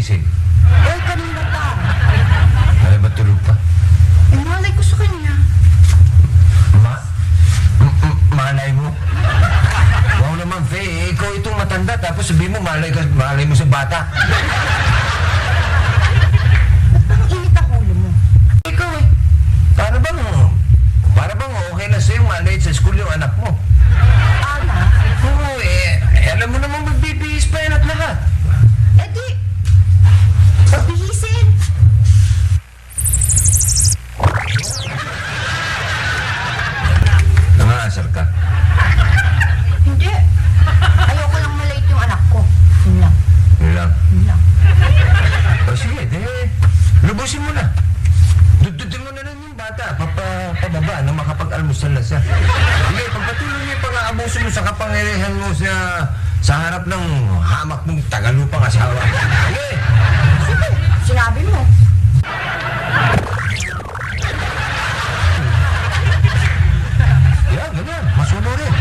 gising? Eh, kanina pa. Ay, matulog pa. Malay ko sa kanya. Malay mo? Wow naman, Faye. Ikaw itong matanda, tapos sabihin mo, malay mo sa bata. Ba't bang init ang ulo mo? Ikaw eh. Para bang okay na sa'yo malay sa school yung anak mo? Ana? Oo eh, alam mo naman magbibihis pa yan at lahat. Eh di, pabihisin. Nangasar ka. Hindi. Ayoko lang malate yung anak ko. Yun lang. Yun lang. Yun lang. O sige, lubusin mo na. Dudutin mo na lang yung bata, pababa na makapag-almusal na siya. Sige, pagpatuloy niyo yung pang-aabuso mo sa kapangyarihan mo sa harap ng hamak mong tagalupang asawa. Sige! Sige, sinabi mo. Yan, ganyan. Masunurin.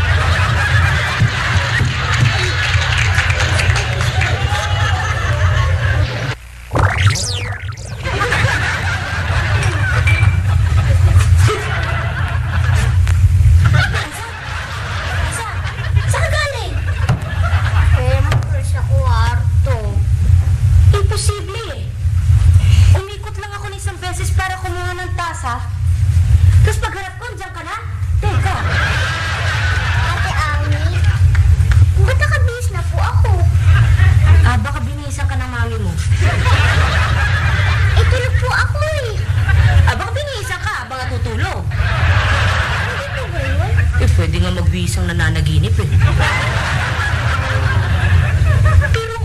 Saan ka galing? Eh, mag-first sa kwarto. Imposible eh. Umikot lang ako ng isang beses para kumuha ng tasa. Tapos pagharap ko, andyan ka na? Teka. Ate Ami, ba't nakabihis na po ako? Baka binihisan ka ng mami mo. Eh, tulog po ako eh. Baka binihisan ka, baka tutulog. Hindi po ba yun? Eh, pwede nga magbihis ang nananaginip eh. Pero,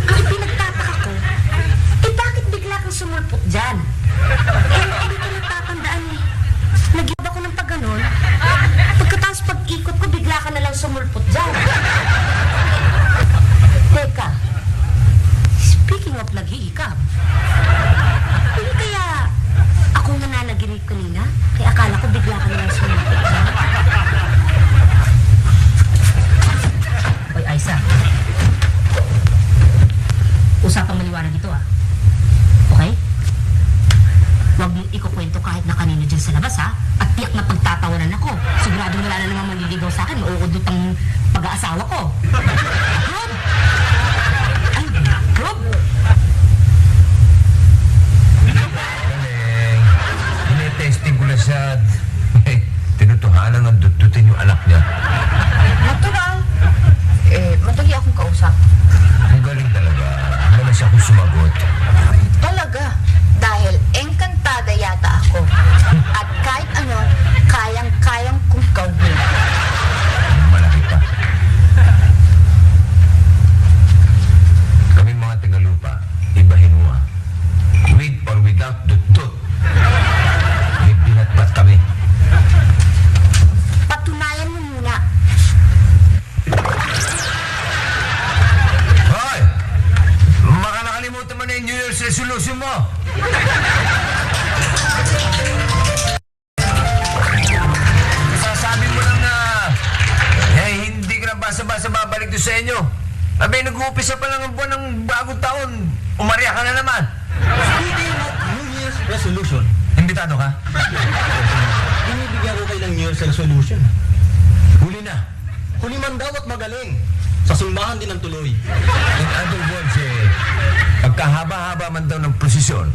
ang pinagtataka ko, eh bakit bigla kang sumulpot dyan? Eh, hindi ko natatandaan eh. Nag-iba ko ng pag-ganon. Pagkatapos pag-ikot ko, bigla ka na lang sumulpot dyan. Teka, speaking of nag-iikab, hindi kaya ako nananaginip kanina? Kaya akala ko bigla ka na lang sumulpot dyan. Hoy, Aiza. Usapang maliwanag ito, ah. Okay? Huwag mong ikukwento kahit na kanino dyan sa labas, ha? At tiyak na pagtatawanan ako. Siguradong wala na namang manliligaw sa akin. Mauudot ang pag-aasawa ko. Rob! Ay, Rob! Galing. Tinetesting ko na siya. Tinutuhanan ng dututin yung anak niya. Natural. Eh, madali akong kausap. Ang galing talaga. Malas akong sumagot. Talaga. Dahil engkantada yata ako. At kahit ano, kayang-kayang kong gawin. Malaki pa. Kami mga Tagalupa, ibahin mo ah. With or without dutut. May binatbat kami. Patunayan mo muna. Hoy! Baka nakalimutan mo na yung New Year's resolution mo. Sasabi mo lang na hindi ka na basa-basa babalik doon sa inyo. Abay, nag-uumpisa pa lang ang buwan ng bagong taon. Umarya ka na naman. Speaking of New Year's resolution, Imbitado ka? binibigyan ko kayo ng New Year's resolution. Huli na. Huli man daw at magaling. Sa simbahan din ang tuloy. In other words, pagkahaba-haba man daw ng prosesyon,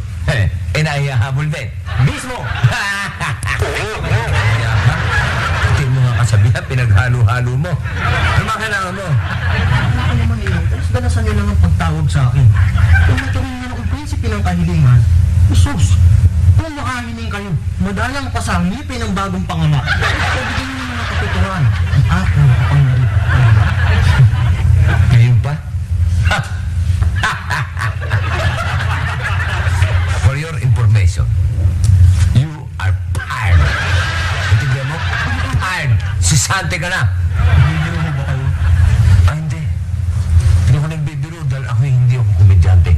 naihahabol din. Mismo! Hindi mo nga kasabihan, pinaghalo-halo mo. Ano mga kailangan mo? Ako naman tapos danasan nyo lang ang pagtawag sa akin. Kung matuloy na akong prinsipe ng kahilingan, usos, kung makahiling kayo, madalang pa sa ngipin ng bagong panganak. So, bigyan nyo ng katuturan ang aking kapangyarihan. Ngayon pa? For your information, you are fired. Intindihan mo? Fired. Sisante ka na. Bibiro mo ba kayo? Hindi. Hindi ako nagbibiro dahil hindi ako komedyante.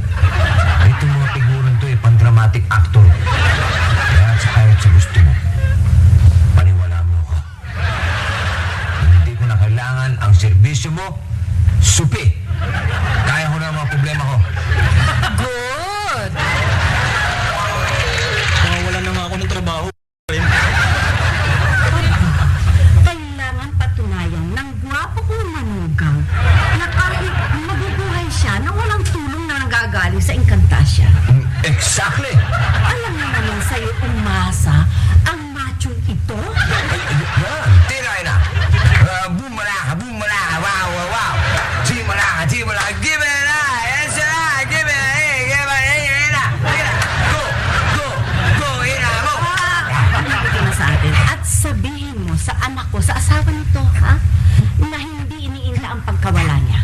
Itong mga figuran to pan-dramatic actor. Kaya sa kahit sa gusto mo, paniwala mo ako. Hindi ko na kailangan ang serbisyo mo, supi. Kaya ko na ang mga problema ko. sa anak ko, sa asawa nito, ha? Na hindi iniinda ang pagkawala niya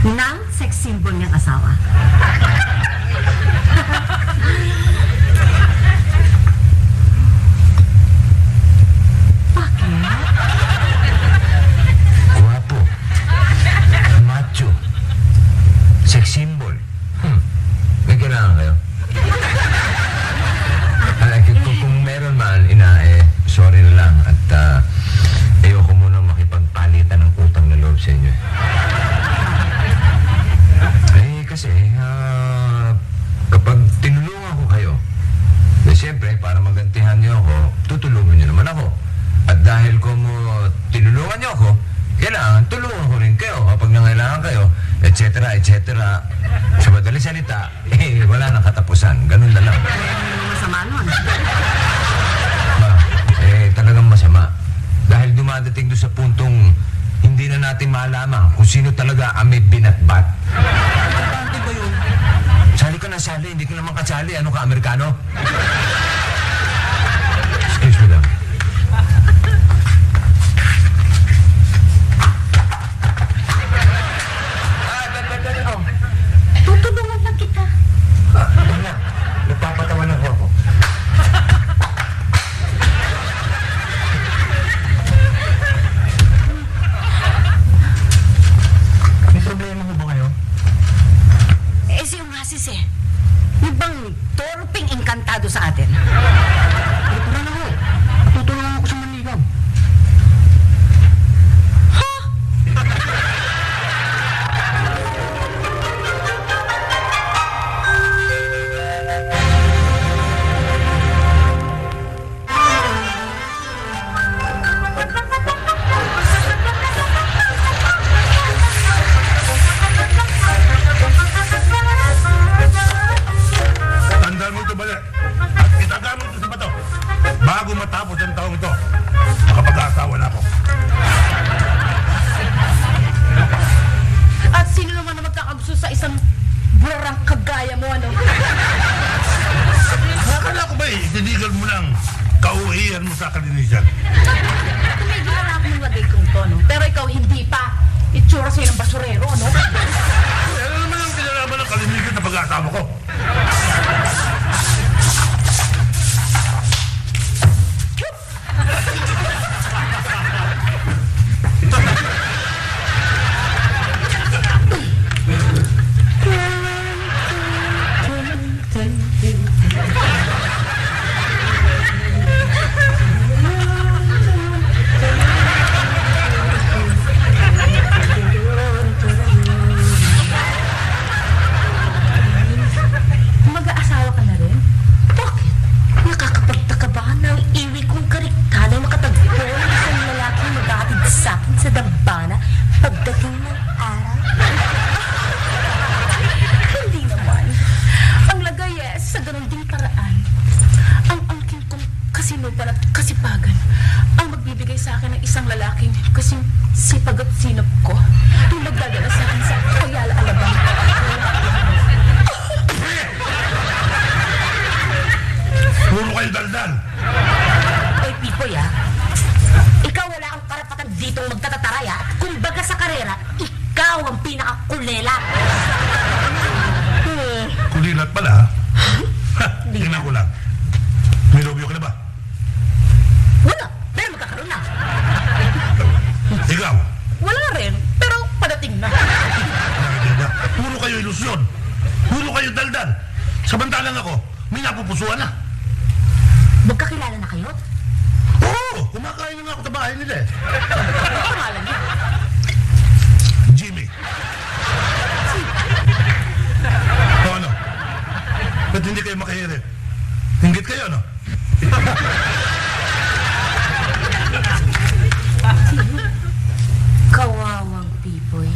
ng sex symbol niyang asawa. Bakit? Guwapo. Macho. Sex symbol. May kailangan kayo? Kung meron man, sorry na lang. At ayoko muna makipagpalitan ng utang na loob sa inyo. Kasi, kapag tinulungan ko kayo, siyempre, para magantihan niyo ako, tutulungan niyo naman ako. At dahil kung tinulungan niyo ako, kailangan tulungan ko rin kayo kapag nangailangan kayo, etc. etc. Sa madaling salita, wala nang katapusan. Ganun na lang. Masama nun. Talagang masama. Dahil dumadating doon sa puntong hindi na natin malaman kung sino talaga ang may binatbat. Importante ba yun? Sali ka na sali, hindi ko naman kasali. Ano ka, Amerikano? Excuse me lang. Oh, tutulungan lang kita. Wala. Nagpapatawa lang ako. May problema ko ba kayo? Si Onassis yung bang torping inkantado sa atin. Natural ako. Tutulungan ako sa manligaw. Tandaan mo ito, Bale. At itagaan mo ito sa bato. Bago matapos ang taong ito, makapag-aasawa na ako. At sino naman na magkakagusto sa isang burang kagaya mo, ano? Akala ko ba itinigal mo lang kauhihan mo sa kalinisan? Tumigil na ako ng lagay kong to, no? Pero ikaw hindi pa. Itsura sa'yo ng basurero, no? Ano naman ang kinalaman ng kalinisan sa pag-aasawa ko? Mag-aasawa ka na rin? Bakit? Nakakapagtaka ba ng iwi kong karikta na makatagpo ng isang lalaking mag-aatid sa akin sa dambana pagdating ng araw? Hindi naman. Ang lagay sa ganun ding paraan. Ang angkin kong kasinupan at kasipagan ang magbibigay sa akin ng isang lalaking kasing sipag at sinop ko yung magdadala sa akin sa Ayala Alabang. Puro kayo daldal. Oy, Pipoy, ikaw wala kang karapatan ditong magtatataray, Kung baga sa karera, ikaw ang pinakakulela. Kulilat pala, ha? Ha, tingnan ko lang. May nobyo ka na ba? Wala, pero magkakaroon na. Ikaw? Wala rin, pero padating na. Nakikita? Puro kayo ilusyon. Puro kayo daldal. Samantalang ako, may napupusuan na. Magkakilala na kayo? Oo, kumakain na nga ako sa bahay nila eh. Ano pangalan niya? Jimmy. O ano? Ba't hindi kayo makahirit? Hinggit kayo, no? Kawawang Pipoy.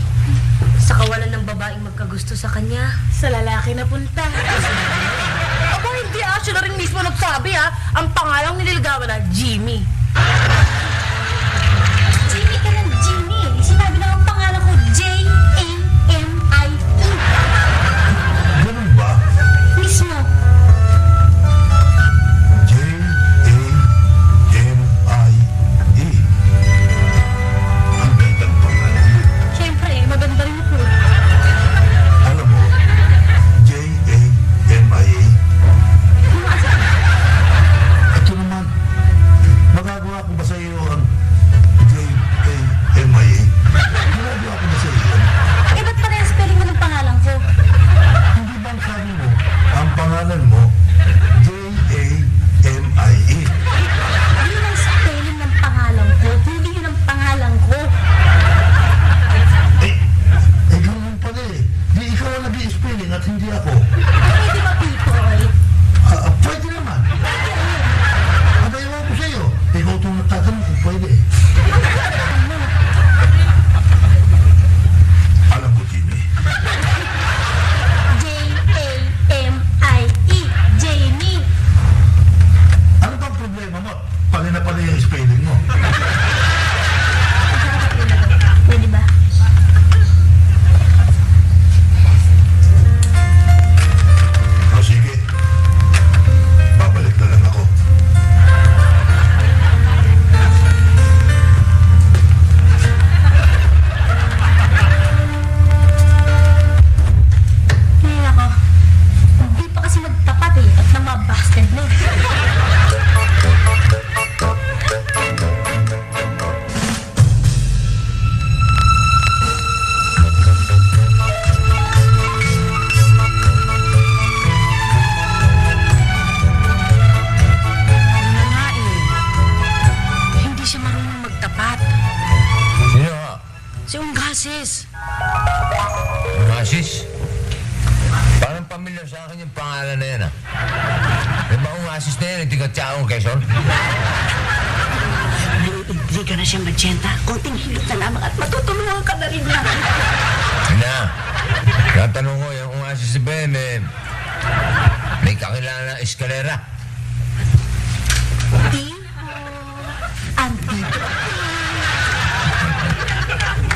Sa kawalan ng babaeng magkagusto sa kanya, sa lalaki na punta. Aba, hindi siya na rin mismo nagsabi Ang pangalang nililigawan na, Jimmy. Jimmy ka ng Jimmy. Sinabi lang ang pangalan ko, J-A-M-I-E. Ganun ba? Mismo. J-A-M-I-E. pwede eh. Alam ko, Jimmy. J-A-M-I-E. Jamie. Ano bang problema mo? Pali na pala yung spelling mo. Pwede ba? O sige. Babalik na lang ako. Ay, nako. Hindi pa kasi magtapat eh. At nang mabasted na eh. Ano nga eh. Hindi siya marunong magtapat. Sino nga? Si Unggasis. Unggasis? Parang pamilyar sa akin yung pangalan na yan, ah. May ba Unggasis na yan, yung tiga-tsaong Quezon? Hindi ka na siya magsenta. Konting hilot na lamang at matutulungan ka na rin niya. Na, natanong ko, yung Unggasis ba yan, may kakilala na eskalera. Andito.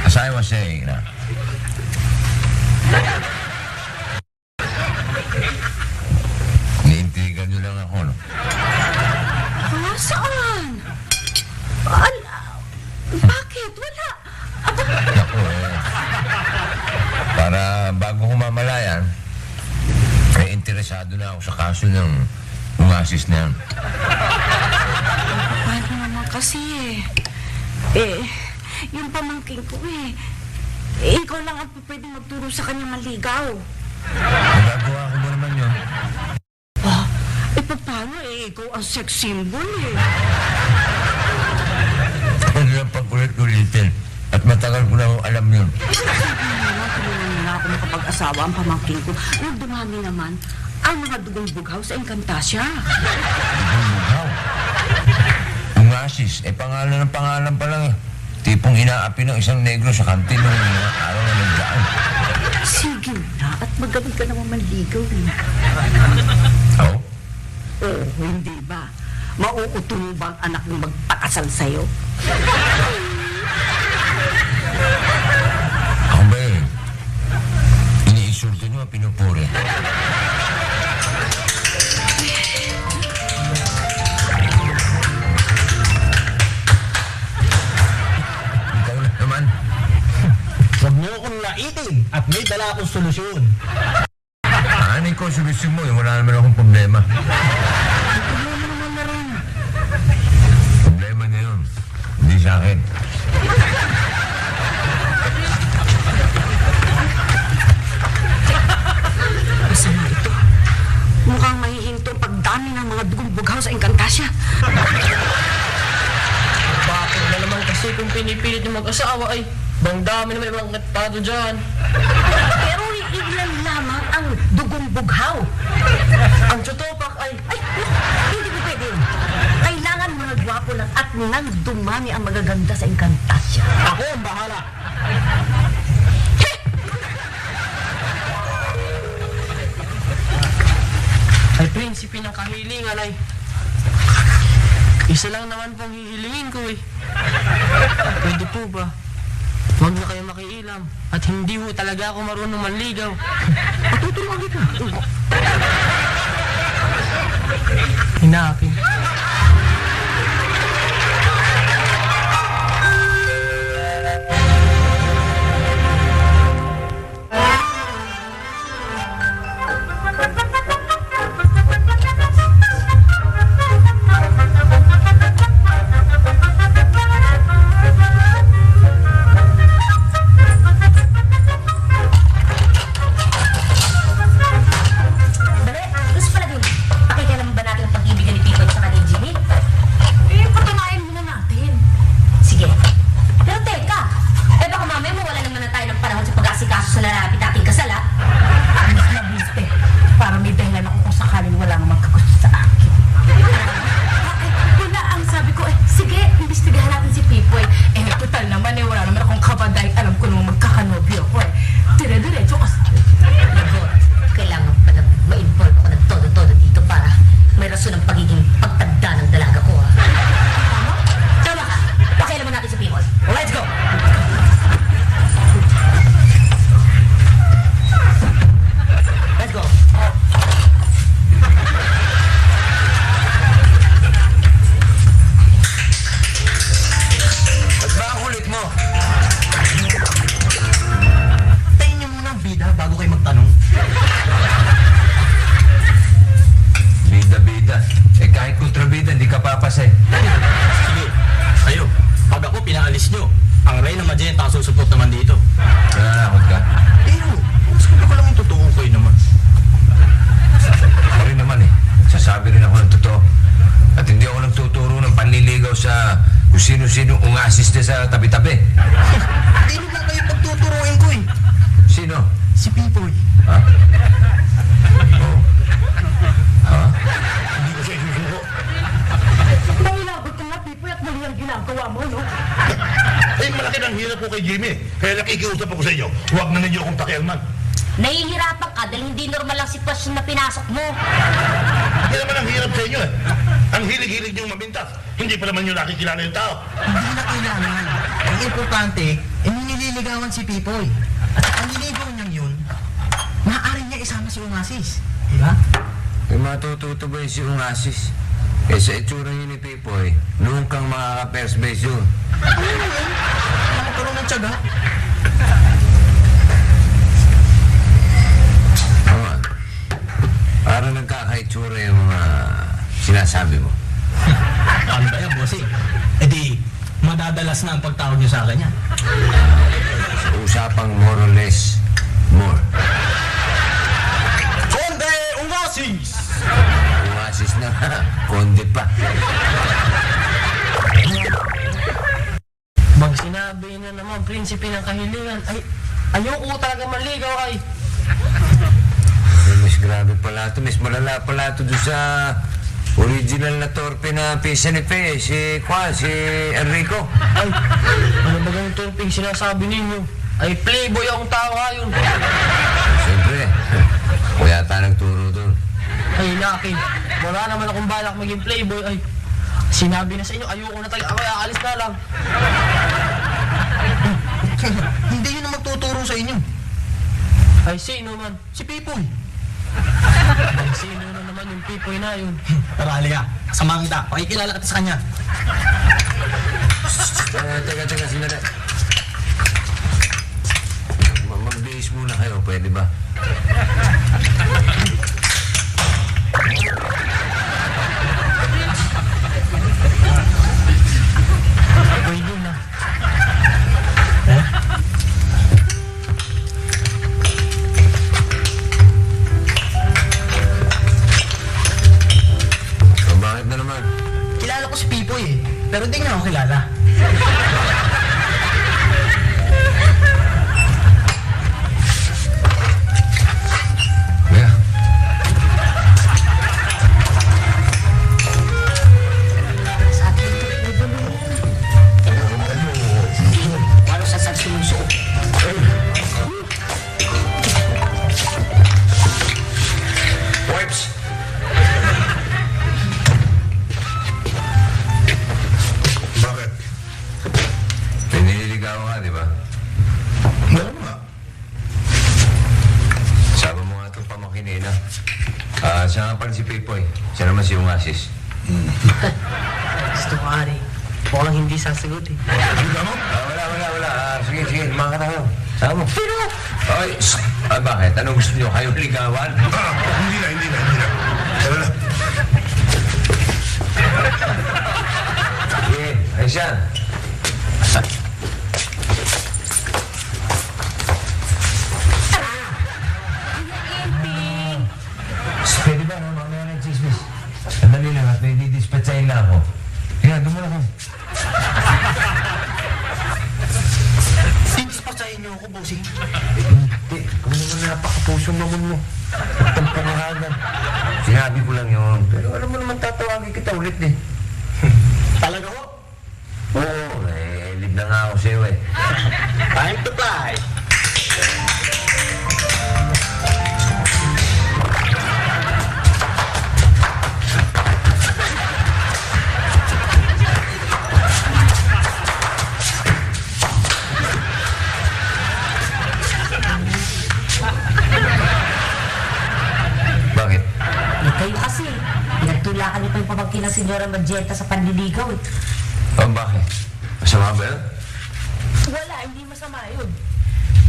As I was saying, na, niintrigan nyo lang ako, no? Saan? Ala, bakit? Wala. Aba, Naku, para bago humamalayan, ay interesado na ako sa kaso ng Unggasis na yan. Paano naman kasi yung pamangking ko ikaw lang ang pwedeng magturo sa kanya maligaw. Magagawa ko ba naman yun? Paano ikaw ang sex symbol Ano lang pag-ulit-ulitin? At matagal ko na akong alam yun. Tulungan nila ako makapag-asawa ang pamangking ko. Nung dumami naman, ang mga dugong bughaw sa Encantasia. Wow. Unggasis, pangalan ng pangalan pa lang eh. Tipong inaapi ng isang negro sa kantin ng mga araw na nagdaan. Sige na, at magaling ka naman manligaw Oo? Oo, hindi ba? Mauutuno ba ang anak mo magpakasal sa'yo? Ako ba eh? Iniisulto nyo ang pinupuri. Ikaw na naman. Huwag niyo akong laitin at may dala akong solusyon. Aanin ko, solusyon mo. Wala naman akong problema. Problema niya yun. Hindi sa akin. Masama ito. Mukhang mahihinto ang pagdami ng mga dugong bughaw sa Encantasia. Bakit na naman kasi kung pinipilit yung mag-asawa ay bang dami naman ibang katado dyan. Pero ilan lamang ang dugong bughaw. Ang tutupak ay Ay, hindi ko pwede yun. Kailangan mga gwapo lang at nang dumami ang magaganda sa Encantasia. Ako ang bahala. ay prinsipe ng kahilingan ay isa lang naman pong hihilingin ko eh. Pwede po ba? Huwag na kayo makiilam at hindi ho talaga ako marunong manligaw. Patutulungan kita. Hinapin. Dali, gusto pala din. Pakikialam ba natin ang pag-ibig ni Pico at sa kanila? nagsusupot naman dito. Nananakot ka? Mas sabi ko lang yung totoo kayo naman. Ako rin naman eh. Sasabi rin ako ng totoo. At hindi ako nagtuturo ng panliligaw sa kung sino-sino ung-assist sa tabi-tabi. Hindi lang kayo pagtuturuin ko eh. Sino? Si Pipoy. Ha? Oh. Ha? Hindi ko siya isusuko. Nangilabot ka nga, Pipoy, at mali ang ginagawa mo, no? Eh, malaki ng hirap ko kay Jimmy. Kaya nakikiusap ako sa inyo. Huwag na ninyo akong pakialman. Nahihirapan ka dahil hindi normal ang sitwasyon na pinasok mo. Hindi naman ang hirap sa inyo eh. Ang hilig-hilig niyong mamintas. Hindi pa naman nyo nakikilala yung tao. Hindi na kailangan. Ang importante, nililigawan si Pipoy. At ang niligaw niyang yun, maaari niya isama si Onassis. Diba? May matututo ba yung si ung-assist? Eh sa itsura niyo ni Pipoy, noong kang makaka-first base yun. Nakakaroon ng tiyaga. Tama. Parang nagkakaitsura yung mga sinasabi mo. Ano ba yan, bossing? E di, madadalas na ang pagtawag niyo sa akin yan. Sa usapang more or less, more. Konde Onassis! Ung-assist na, konde pa. Bang sinabi na naman, prinsipe ng kahilingan. Ay, ayoko talaga manligaw ay. Eh, mas grabe pala ito, mas malala pala ito doon sa original na torpe na pisa ni Pe, si Enrico. Ay, ano ba ganito yung sinasabi ninyo? Ay, playboy akong tao ngayon. Siyempre, o yata nagturo doon. Ay, laki. Wala naman akong balak maging playboy. Ay, sinabi na sa inyo, ayoko na talaga. Ako, aalis na lang. Hindi yun ang magtuturo sa inyo. Ay, sino man? Si Pipoy. Ay, sino na naman yung pipoy na yun? Tara, halika. Samahan kita. Pakikilala kita sa kanya. Teka, sandali. Mag-base muna kayo, pwede ba? Pwede na. O bakit na naman? Kilala ko si Pipoy eh. Pero hindi niya ako kilala. Kaya, Sa atin ito, Walo sa sagsuso. wipes! Bakit? Pinililigaw ka, di ba? Meron nga. Sama mo nga itong pamakinina. Siya nga pala si Pipoy. Siya naman si ung-assist. Gusto ko, Ari. Mukhang hindi sasagot eh. Hindi mo? Wala. Sige, lumakan na kayo. Sama mo. Pero... Ay, bakit? Anong gusto nyo? Kayo ligawan? Hindi na. Tara na. Sige, ayos yan. Pwede ba na mamaya ng chismis? Sandali lang at may didispatchahin na ako. Kaya, dumula ko. Tinspatsahin niyo ako, bossing. Hindi, kung naman napakapusong naman mo. Itang pangahagan. Sinabi ko lang yun. Pero alam mo naman tatawagin kita ulit eh. Talaga ho? Oo, live na nga ako sa'yo eh. Time to fly. Bakit? Eh, kayo kasi. Pinagtulakan niyo pa yung pamangkin ng Senyora Magenta sa panliligaw eh. Oh, bakit? Masama ba yun? Wala, hindi masama yun.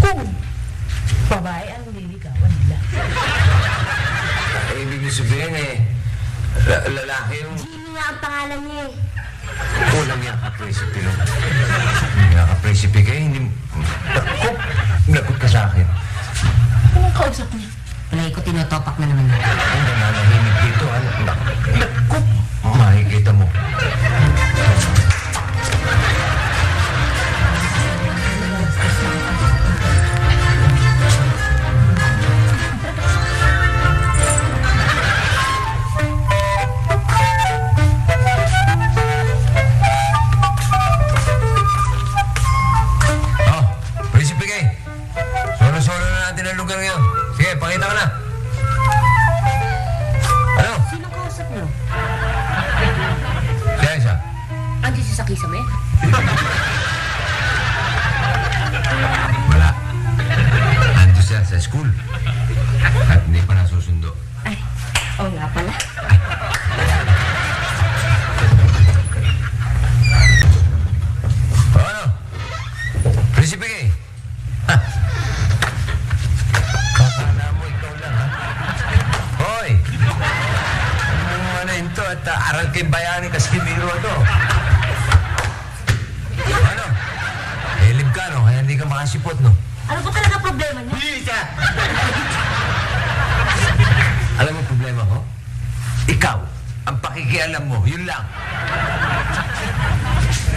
Kung babae ang nililigawan nila. Eh, ibig sabihin eh, lalaki yung Jimmy nga ang pangalan niya eh. kulang niya ka-presipi lang. Hindi nga ka-presipi kayo, hindi Palagi ko tinotopak na naman natin. Ang nananahimik dito, ano? Naku, makikita mo. Oh, Prinsipe Kay. Solo-solo na natin ang lugar ngayon. Sige, pakita ka na. Ano? Sino kausap niyo? Siya isa. Andiyan si Sakisame? Wala. Ando siya sa school. At hindi pa nasusundo. Ay, oo nga pala. O ano? Prinsipe Kay. Ha? Kakala mo ikaw lang, ha? Hoy! Ano ito at aral kay bayani Kaskimiro ito. Ano? Elib ka, no? Kaya hindi ka makasipot, no? Ano ba talaga problema niya? Lisa! Alam mo problema ko? Ikaw, ang pakikialam mo, yun lang.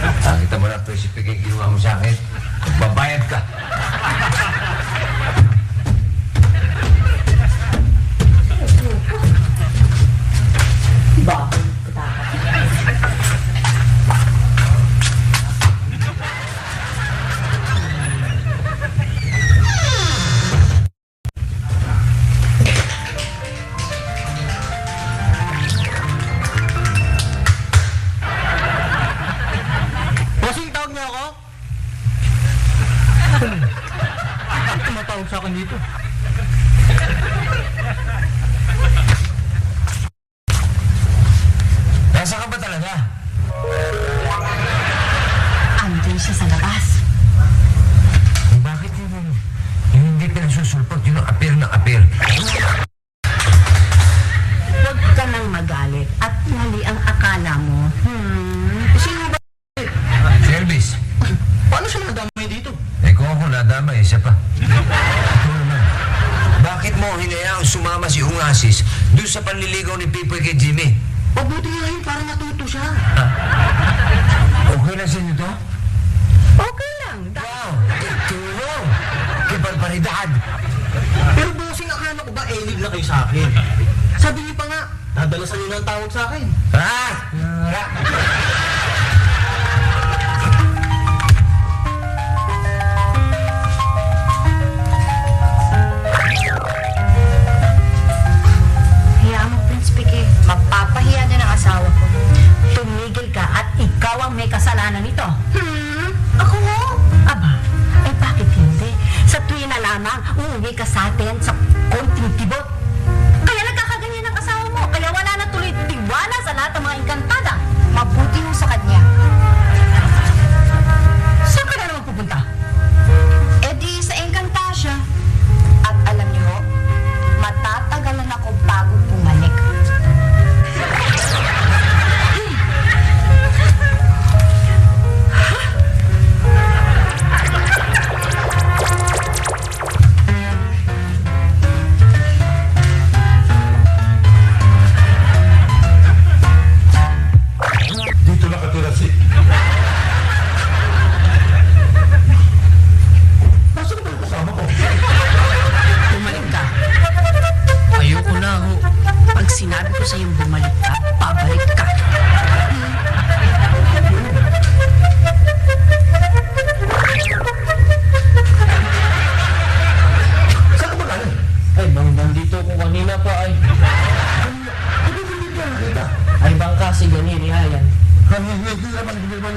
Nakita mo na, Prinsipe Kay, ginawa mo sa akin. Magbabayad ka. Bakit? Katakot. Bossing, tawag niyo ako? Bakit tumatawag sa akin dito? Nasa ka ba talaga? Andun siya sa labas. Bakit yung hindi pinasusulpot, yun ang appear ng appear? Huwag ka nang magalit at mali ang akala mo. Sino ba? Si Elvis. Paano siya nadamay dito? Eh kung ako nadama, isa pa. Ikaw naman. Bakit mo hinayaang sumama si Ungasis doon sa panliligaw ni Pipoy kay Jimmy? Mabuti nga yun para natuto siya. Okay na sa inyo to? Okay lang. Wow! Tulong! Kibarbaridad! Pero bossing, akala ko ba elib na kayo sa akin? Sabi niyo pa nga, dadalasan niyo ng tawag sa akin. Ha? Hayaan mo, Prinsipe Kay. Mapapahiya din ang asawa ko. Tumigil ka at ikaw ang may kasalanan nito. Ako mo? Aba, eh bakit hindi? Sa tuwi na lamang, uuwi ka sa atin sa konting tibot. Kaya nagkakaganyan ang asawa mo. Kaya wala na tuloy tiwala sa lahat ng mga engkantada. Mabuti mo sa kanya. Saan ka na naman pupunta? Eh di sa Encantasia. At alam niyo ho, matatagalan ako bago bumalik. Dito nakatira si... Nasaan ba yung kasama ko? Bumalik ka. Ayoko na ho. Pag sinabi ko sa iyong bumalik ka, pabalik ka. Saan ka ba galing? Ay, nandito ko kanina pa ay. Hindi ko hindi ka nakita. Ay, bangka si ganyan, yan. Hindi naman.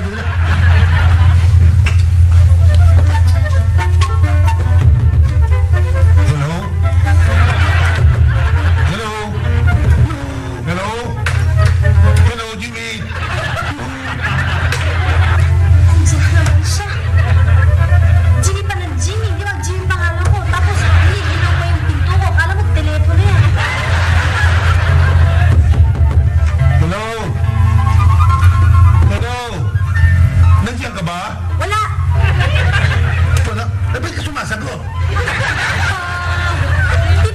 Hello? Hello? Hello? Hello, Jimmy? Saan naman siya? Jimmy pa ng Jimmy. Di ba Jimmy pangalan ko? Tapos hinihilaw pa yung pinto ko. Akala mo telepono yan. Hello? Hello? Nandiyan ka ba? Wala. Wala. Eh, ba't ka sumasagot? Di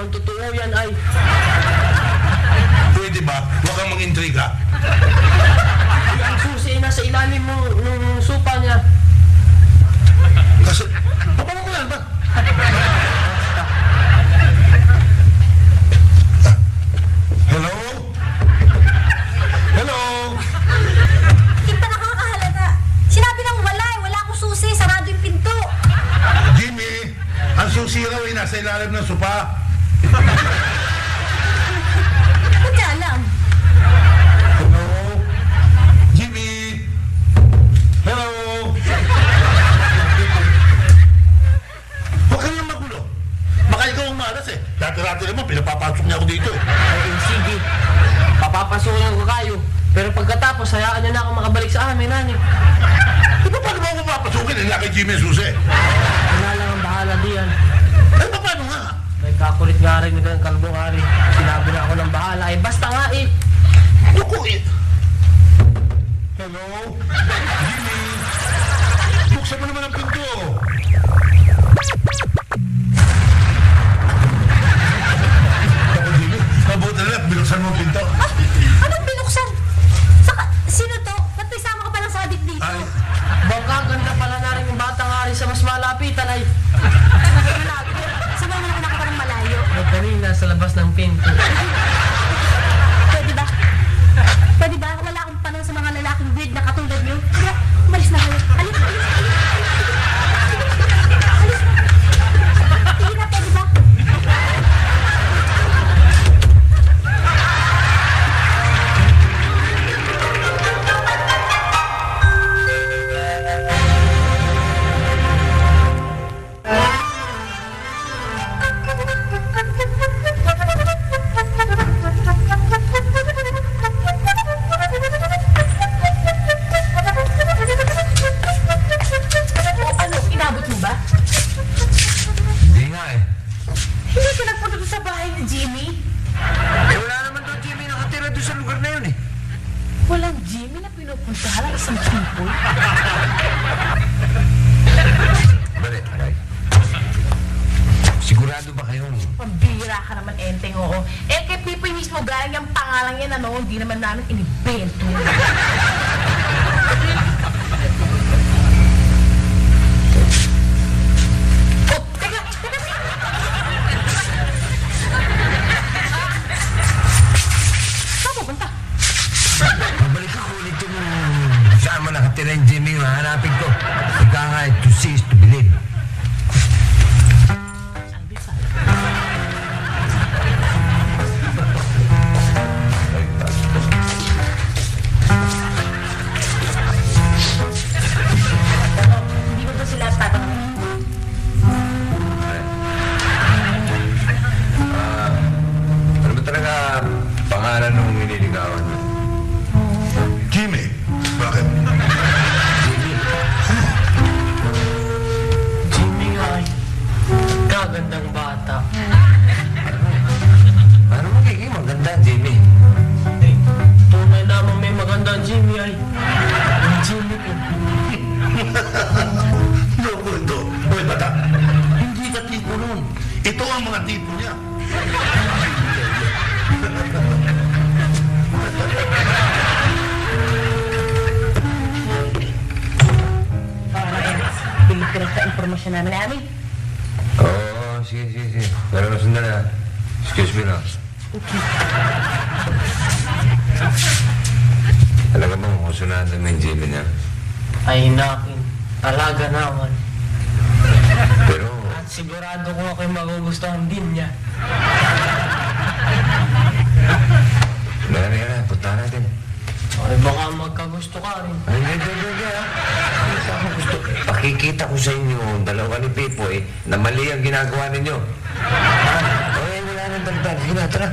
naman totoo yan ay. Pwede ba? Huwag kang mag-intriga. Ang susi ay nasa ilalim nung supa niya. Kasi, paano ko yan ba? Hello? Hello? Hindi pa nakakahalata. Sinabi nang wala eh. Wala akong susi. Sarado yung pinto. Jimmy, ang susi raw ay nasa ilalim ng sopa. Ba't ka alam? Hello? Jimmy? Hello? Huwag kang magulo. Baka ikaw ang malas eh. Dati-dati naman, pinapapasok niya ako dito eh. Ay, sige. Papapasukin ko kayo. Pero pagkatapos, hayaan niyo na ako makabalik sa amin, nani. Di ba paano mo ako papasukin? Hindi kay Jimmy ang susi. Wala lang ang bahala diyan. Ay, paano nga? May kakulit nga rin ng kalbong ari. Sinabi na ako ng bahala. Eh, basta nga eh. Naku eh. Hello? Jimmy? Buksan mo naman ang pinto. Naku, Jimmy. Mabuti na lang. Binuksan mo ang pinto. Anong binuksan? Saka, sino to? Ba't may sama ka palang sadik dito? Ay, Baka ganda pala na rin yung batang ari sa mas malapitan ay. Malapit. Sama mo na ako nakita ng malayo. Ay, kanina sa labas ng pinto. Pwede ba? Pwede ba? Wala akong panahon sa mga lalaking weird na katulad niyo. Kaya, umalis na kayo. Alis, alis, alis. Alis na. Sige na, pwede ba? Ano, inabot mo ba? Hindi nga eh. Hindi ka nagpunta doon sa bahay ni Jimmy? Eh, wala naman daw Jimmy nakatira doon sa lugar na yun eh. Walang Jimmy na pinupuntahan ng isang people. Balik, aray. Sigurado ba kayong... Pambira ka naman, Enteng, oo. Eh, kay Pipoy mismo galing yung pangalan yan, ano, hindi naman namin inibento. Oh, teka, teka. Saan pupunta? Babalik ako ulit yung... Saan mo nakatira yung Jimmy, mahanapin ko. Ika nga, to see is to believe. Hindi ko ba sila tatanungin? Ano ba talaga pangalan ng nililigawan mo? Jimmy. Bakit? Jimmy nga ay. Kagandang bata. Ano magiging maganda, Jimmy? Eh, tunay namang may magandang Jimmy ay. Ang Jimmy ko. Loko ito. Uy, bata. Hindi ka tipo nun. Ito ang mga tipo niya. Bilip ko lang sa informasyon namin. Oo, sige, sige, sige. Pero sundan na. Excuse me lang. Talaga bang kusunatan mo yung Jimmy niya? Ay nakin. Talaga naman. Pero, At sigurado ko ako'y magugustuhan din niya. na, punta natin. Ay baka magkagusto ka rin. Ay, hindi, ah. Isa ako gusto. Pakikita ko sa inyo, dalawa ni Pipo na mali ang ginagawa ninyo. Okay, wala nang dagdag. Sige na, tara.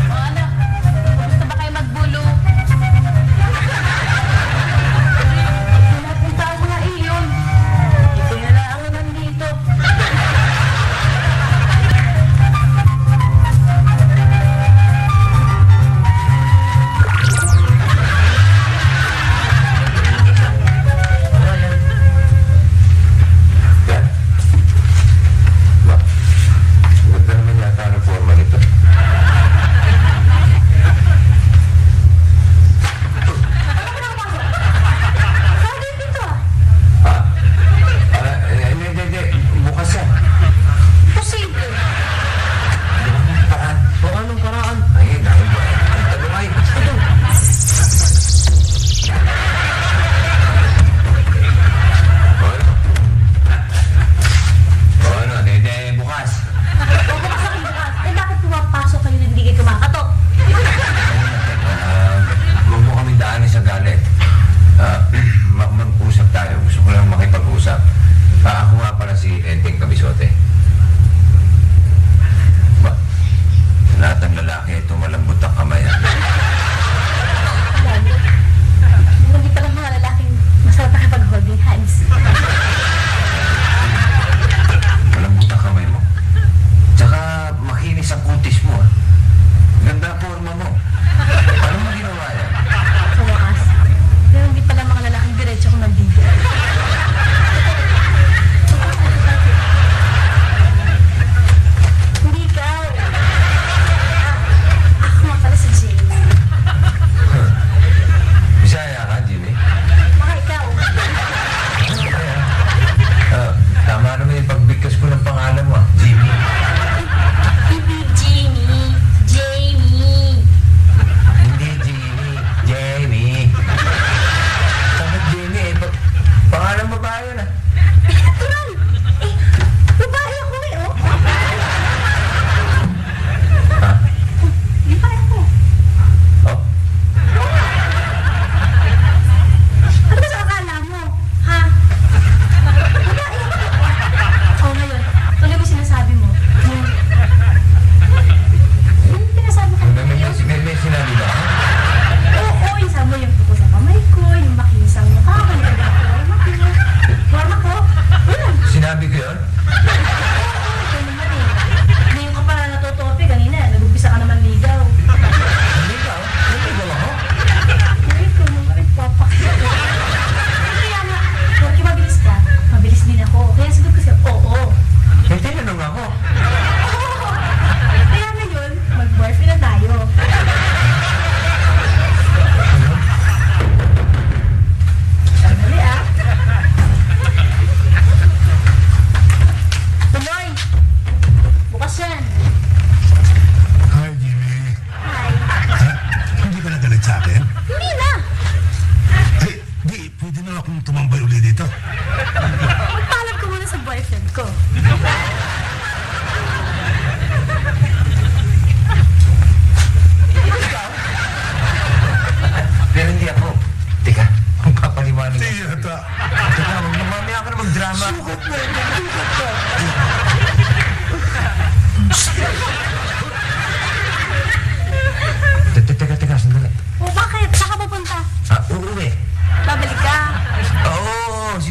O ano, gusto ba kayo magbulo? Pinapunta ang mga iyon. Ipinalaangan nandito.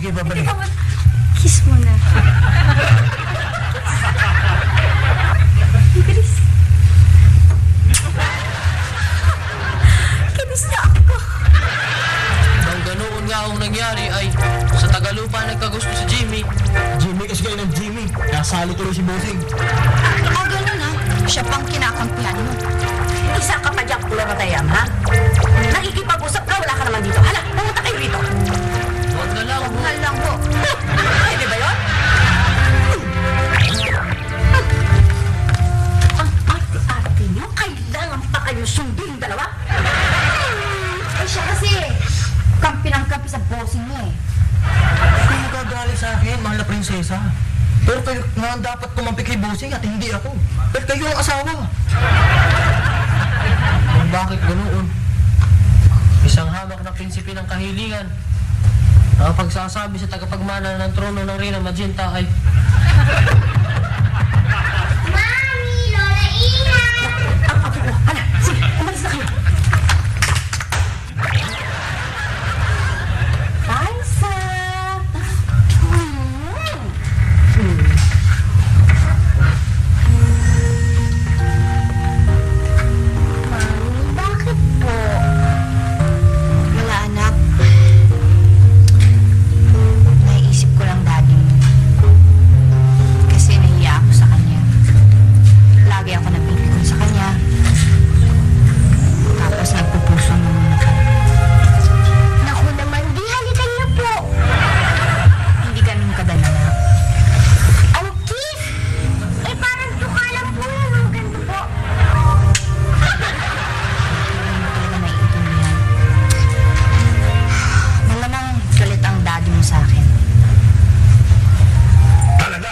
sige, babalik. Ikaw, kiss mo na. Bilis. Kinis na ako. Nang ganoon nga ang nangyari ay sa Tagalupa nagkagusto si Jimmy. Jimmy kasi kayo ng Jimmy. Nasali tuloy si Bossing. Ganun ha. Siya pang kinakampihan mo. Isa ka pa diyang pulo na tayam, ha? Nakikipag-usap ka, wala ka naman dito. Hala, pumunta kayo rito. Huwag na lang. Mahal lang po. Pwede ba yun? Ang arte-arte niyo, kailangan pa kayo sundin yung dalawa? Eh siya kasi, kampi ng kampi sa bossing niya eh. Kung nagagalit sa akin, mahal na prinsesa. Pero kayo nga ang dapat kumampi kay Bossing at hindi ako. Pero kayo ang asawa. Kung bakit ganoon? Isang hamak na prinsipe ng kahilingan. Ang pagsasabi sa tagapagmana ng trono ng Reyna Magenta ay Mami! Lola Ina! Hala, sige, umalis na kayo. Kaisa! Mami, bakit po? Wala, anak. Naiisip ko lang daddy mo. Kasi nahiya ako sa kanya. Lagi ako napipikon sa kanya. Tapos nagpupuso ng muna. Naku naman, di halikan niyo po. Hindi ganun kadalala. Ang cute! Eh parang tuka lang po yan. Ang ganda po. Hindi talaga naiintindihan. Malamang galit ang daddy mo sa akin. Talaga?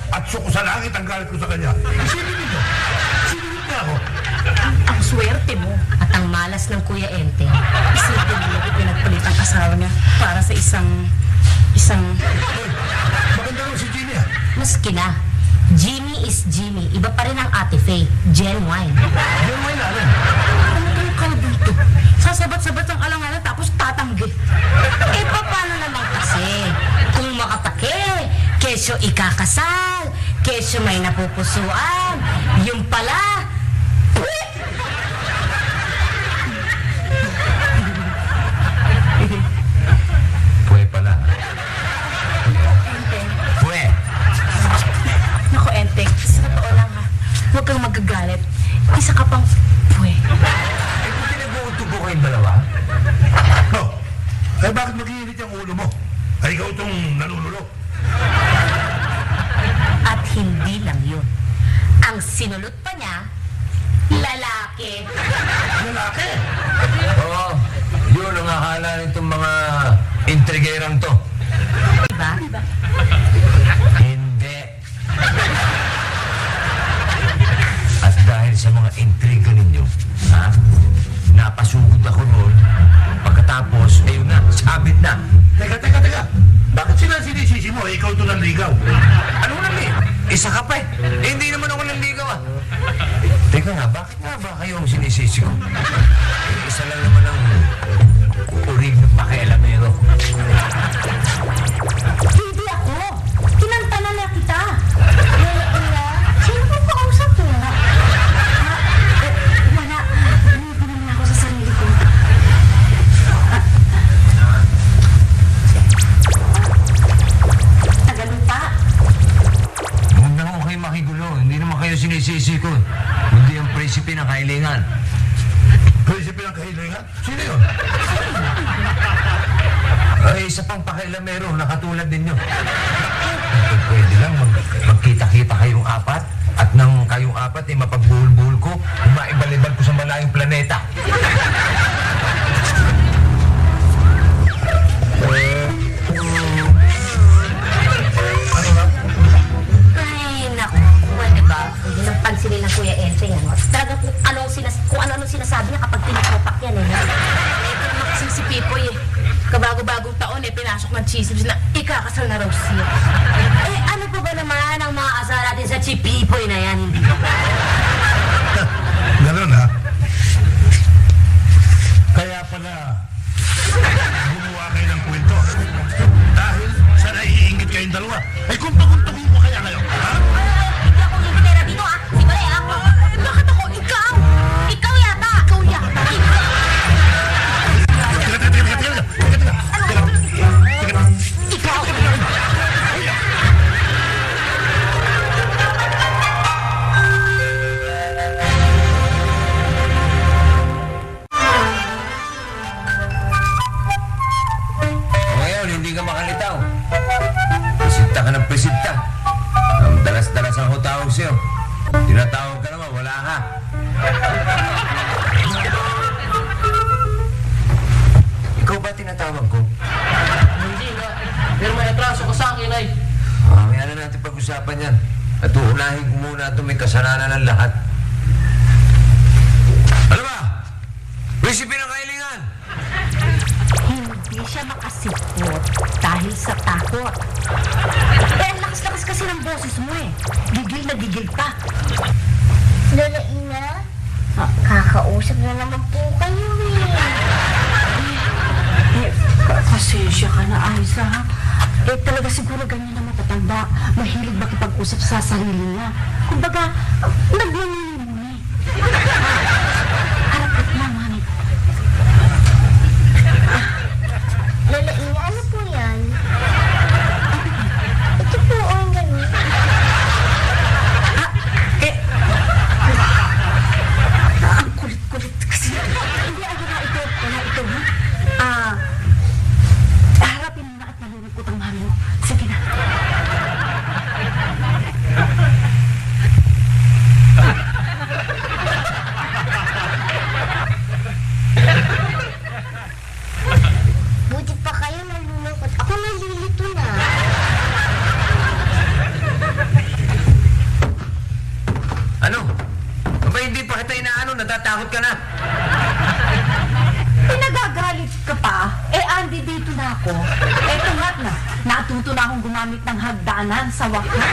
At suko sa langit ang galit ko sa kanya. Isipin nito. Sinunod niya ako. Ang swerte mo. At ang malas ng Kuya Ente. Isipin mo na pinagpalit ang asawa niya para sa isang... Hoy, maganda rin si Jimmy ah. Maski na. Jimmy is Jimmy. Iba pa rin ang Ate Faye. Genuine. Yung may namin. Ano kayo kalbito? Sasabat-sabat ang alangalan tapos tatanggi. Eh, paano naman kasi? Kung makapake, kesyo ikakasal, kesyo may napupusuan, yung pala, Pwe pala. Pwe! Naku, Enteng, sa totoo lang ha. Huwag kang magagalit. Isa ka pang puwe. Eh, kung pinag-uutubo kayong dalawa, Oh, eh bakit mag-iinit yung ulo mo? Ay ikaw itong nanunulo. at hindi lang yun. Ang sinulot pa niya, lalaki. Lalaki! oo, yun ang akala nitong mga intrigerang to. Diba? Hindi. At dahil sa mga intriga ninyo, ha, napasugod ako noon. Pagkatapos, ayun na, sabit na. Teka. Bakit sila sinisisi mo? Ikaw ito nanligaw. Ano na eh? Isa ka pa eh. Eh, hindi naman ako nanligaw ah. Teka nga, bakit nga ba kayo ang sinisisi ko? Eh, isa lang naman ang urig ng pakialamero. Hindi ako. Kinantana na kita. Wala. Sino po kausap mo? Wala. Hindi naman ako sa sarili ko. Tagalupa. Huwag na ako kayo makigulo. Hindi naman kayo sinisisi ko. Hindi ang prinsipe ng kahilingan. Prinsipe ng kahilingan? Sino yun? Ay, isa pang pakialamero na katulad ninyo. Kung pwede lang, magkita-kita kayong apat at nang kayong apat ay mapagbuhol-buhol ko, maibalibal ko sa malayong planeta. Ay, naku. Pwede ba? Hindi nang pansinin ng Kuya Ente yan. Talaga kung ano-ano sinasabi niya kapag tinakopak yan eh. Ito naman kasing si Pipoy eh. Kabago-bagong taon eh, pinasok ng chismis na ikakasal na raw siya. Eh, ano pa ba naman ang mga asal natin sa Chipipoy na yan? Hindi ba? Ganun ha? Kaya pala gumawa kayo ng kwento. Dahil kayong dalawa. Ay kung paguntugin mo kaya kayo, ha? Hindi ako imbitera dito ah. Si Bale ah. Bakit ako? Ikaw! Ikaw yata! Ikaw yata! Ikaw! Ngayon, hindi ka makalitaw. Presinta ka ng presinta. Ang dalas-dalas ang tawag sa'yo. Tinatawag ka naman, wala ka. Ikaw ba tinatawag ko? Hindi nga. Pero may atraso ka sa akin, ay. Mamaya na natin pag-usapan yan. At uunahin ko muna ito, may kasalanan ng lahat. Ano ba? Prinsipe ng kahilingan! Hindi siya makasipot dahil sa takot. Eh, ang lakas-lakas kasi ng boses mo eh. Gigil na gigil pa. Lola Ina, kakausap na naman po kayo Pasensya ka na, Aiza. Eh, talaga siguro ganyan na matatanda. Mahilig makipag-usap sa sarili niya. Kumbaga, nagmumuni-muni. Harapit na, mami. Lola Ina, ano po yan? Ito po, ang ganun. Ang kulit-kulit kasi. Hindi, ano na ito? Wala ito, ha? Harapin mo na at nalulungkot ang mami mo. Sige na. Buti pa kayo nalulungkot. Ako nalilito na. Ano? Aba, hindi pa kita inaano, natatakot ka na. Eh, nagagalit ka pa. Eh, Andy, dito na ako. Eto nga na. Natuto na akong gumamit ng hagdanan sa wakas.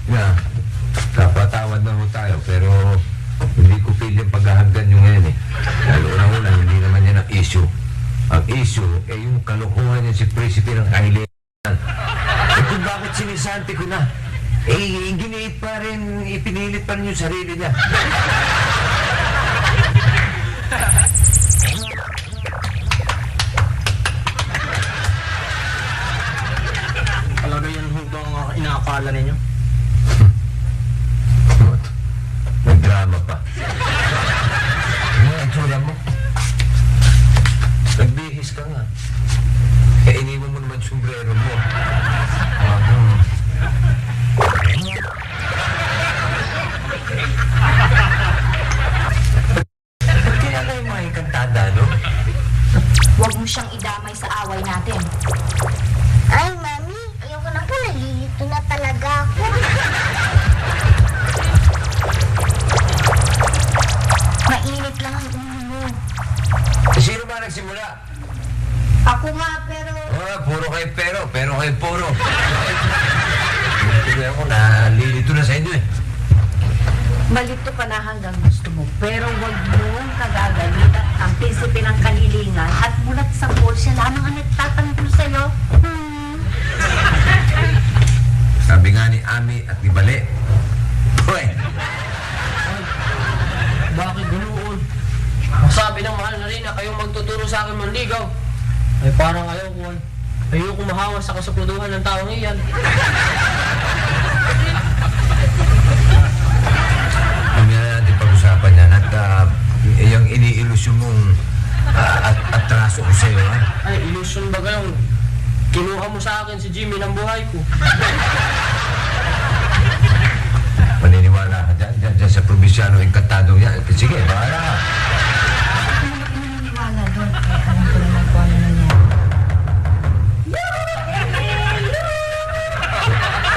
Yeah. Kapatawad na ho tayo, pero hindi ko feel yung paghahagdan nyo ngayon eh. Lalo una-una, hindi naman yan ang issue. Ang issue ay yung kalokohan niya si Prinsipe ng kahilingan. Eh kung bakit sinisanti ko na, eh giniit pa rin, ipinilit pa rin yung sarili niya. Talaga yan ho ba ang inaakala ninyo? May drama pa. Ano ang tsura mo? Nagbihis ka nga. Eh, iniwan mo naman sombrero mo. Ba't kaya kayo mga kantada, no? Huwag mo siyang idamay sa away natin. Ay, Mami, ayoko na po. Nalilito na talaga ako. Mainit lang ang ulo mo. Eh, sino ba nagsimula? Ako nga, pero... Puro kayo pero kayo puro. Tuloy ako, nalilito na sa inyo eh. Malito ka na hanggang gusto mo. Pero huwag mong kagagalitan ang prinsipe ng kahilingan at mulat sa pool siya lamang ang nagtatanggol sa'yo. Sabi nga ni Ami at ni Bale. Hoy! Bakit ganoon? Sabi ng mahal na rin na kayong magtuturo sa akin manligaw. Ay parang ayaw ko. Ayoko mahawa sa kasukluduhan ng taong iyan. Mamaya na natin pag-usapan yan at yung iniilusyon mong atraso ko sa'yo, ha? Ay, illusion ba kayong kinuha mo sa akin si Jimmy ng buhay ko? Maniniwala ka dyan sa probinsyano enkantado yan. Sige, bahala ka. Naniniwala doon. Kaya alam ko naman kung ano nangyari.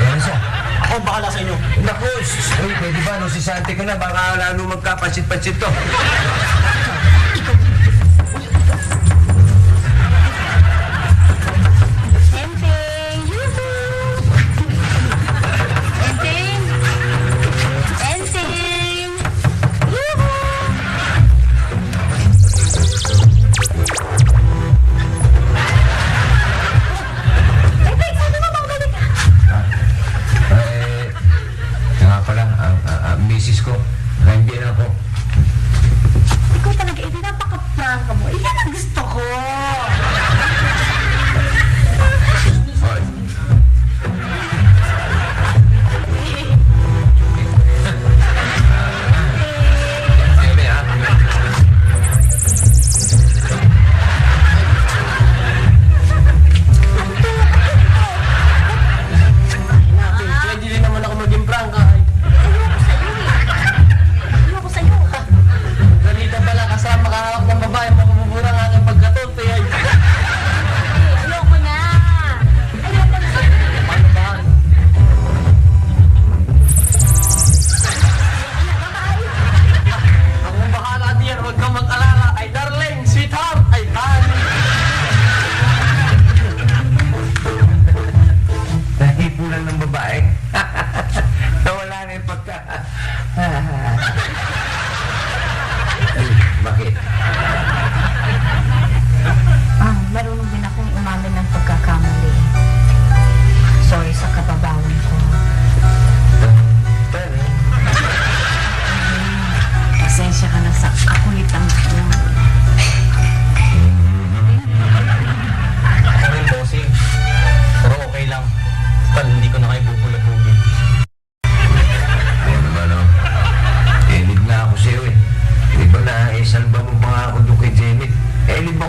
Ayan siya. Ako bahala sa inyo. Naku, pwede ba no si Santi ka na? Baka lalo magkapansit-pansit to. Enteng! Yuhuu! Enteng! Enteng! Yuhuu!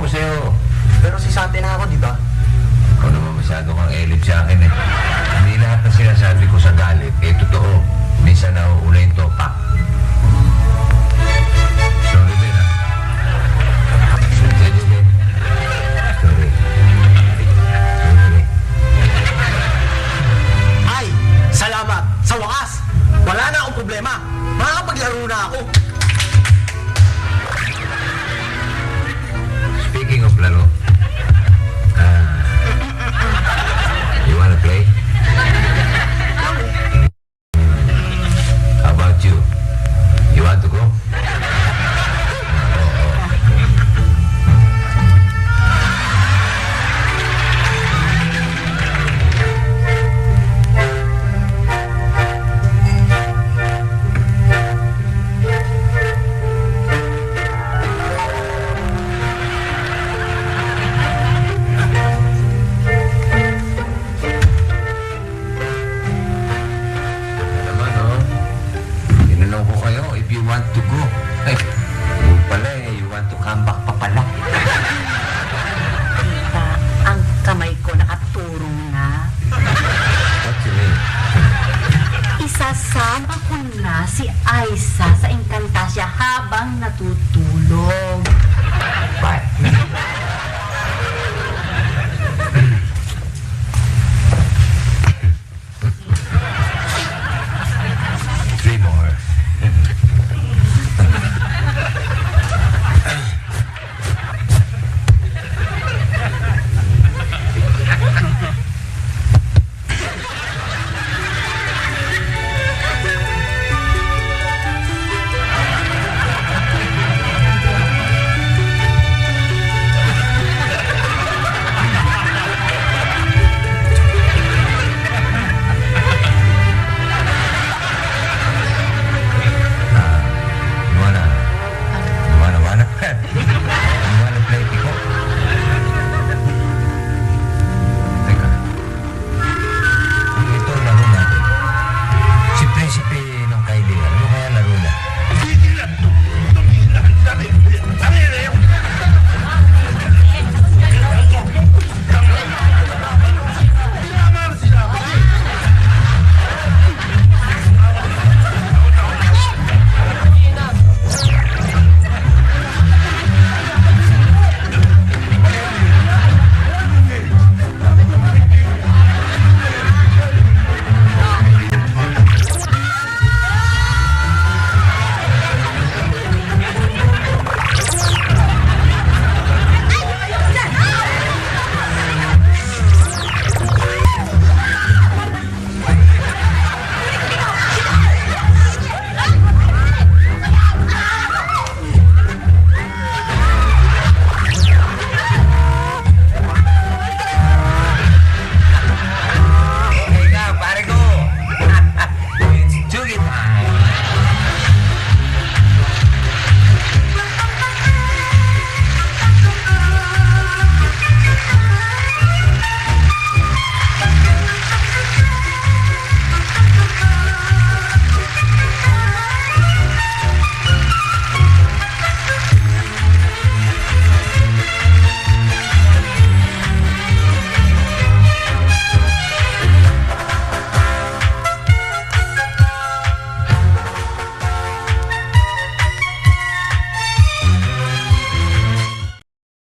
ko sa'yo. Pero si Sante na ako, di ba? Ikaw naman masyado kang elip sa akin eh. Hindi lahat na sinasabi ko sa galit, eh totoo. Minsan nauuna yung topak. Sorry din ah. Sorry din. Sorry. Sorry. Ay, salamat! Sa wakas, wala na akong problema. Makakapaglaro na ako. Speaking of laro, you wanna play? How about you? You want to go? Naman, oh. Tinanong ko kayo if you want to go. Ay, yun pala eh, you want to come back pa pala.